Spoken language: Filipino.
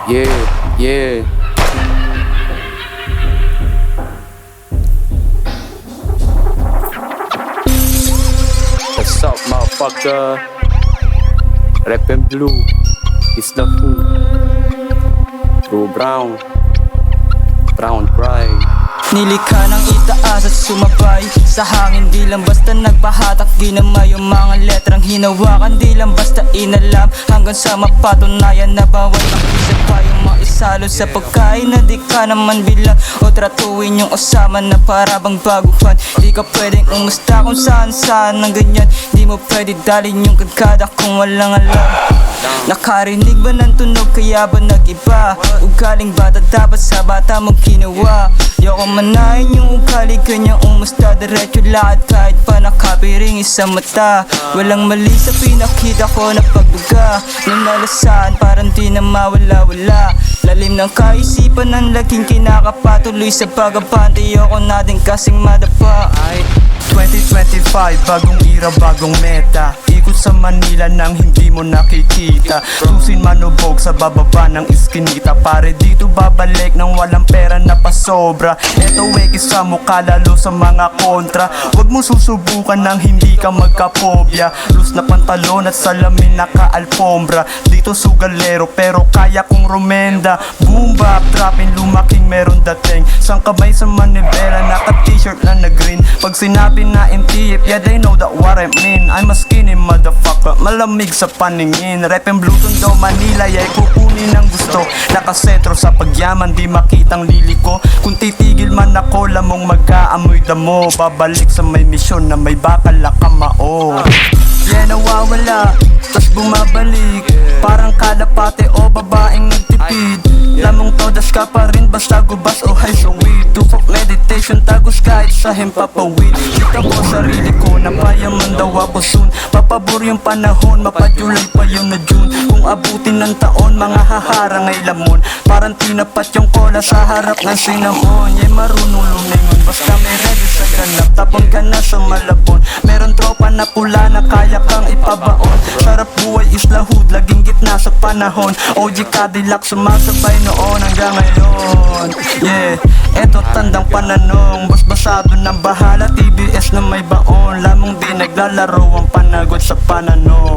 Yeah. What's up, motherfucker? Rap and blue, it's the food. True brown pride. Nilikha ng itaas at sumabay sa hangin, di lang basta nagpahatak, ginamay yung mga letrang hinawakan, di lang basta inalam hanggang sa mapatunayan na bawat mag-isa pa yung maisalo sa pagkain na di ka naman bilang o tratuin yung osama na para bang baguhan. Di ka pwedeng umusta kung saan ng ganyan, di mo pwede dalhin yung kagkada kung walang alam. Nakarinig ba ng tunog kaya ba nag-iba? Ugaling bata dapat sa bata mong ginawa. Di ako manahin yung ugali kanyang umusta, diretso lahat kahit pa nakapiring isang mata. Walang mali sa pinakita ko na pagduga ng nalasan, parang di na mawala-wala. Lalim ng kaisipan ng laging kinakapatuloy sa pagabante, ayoko natin kasing madapa. 2025, bagong era, bagong meta. Ikot sa Manila nang hindi mo nakikita. Susin manubog sa bababa ng iskinita. Pare dito babalik nang walang pera na pasobra. Eto weki sa mukha lalo sa mga kontra. Huwag mo susubukan nang hindi ka magkapobya. Loose na pantalon at salamin naka-alfombra. Dito sugalero pero kaya kong rumenda. Boom bap, trapin lumaking meron dating. Sang kamay sa manibela, naka-t-shirt na na-green. Pag sinabi na MTF, yeah they know that what I mean. I'm a skinny motherfucker, malamig sa paningin. Rap and blue tondo Manila, yeah kukunin ang gusto. Nakasentro sa pagyaman, di makitang liliko. Kung titigil man ako, lamong mag-aamoy damo. Babalik sa may misyon na may bakal na kamao. Yeah, nawawala, tas bumabalik. Parang kalapate o babaeng nagtipid. Lamang todas ka pa rin, basta gubas o high so weed. Tupok meditation, tagos kahit sa himpapawid. Kita ko sarili ko, napayaman daw ako soon. Papabor yung panahon, mapadyulay pa yun na June. Kung abutin ng taon, mga haharang ay lamon. Parang tinapat yung kola sa harap ng sinahon. Yeah, marunong lumingon, basta may ready sa ganap. Tapon ka na sa Malabon. Meron tropa na pula na kaya kang ipabaon. Sarap buhay is lahud, laging gitna sa panahon. OG Cadillac, sumasabay noon hanggang ngayon. Yeah, eto tandang pananong. Basbasado ng bahala, TBS na may baon. Lamang di naglalaro ang panagot sa pananong.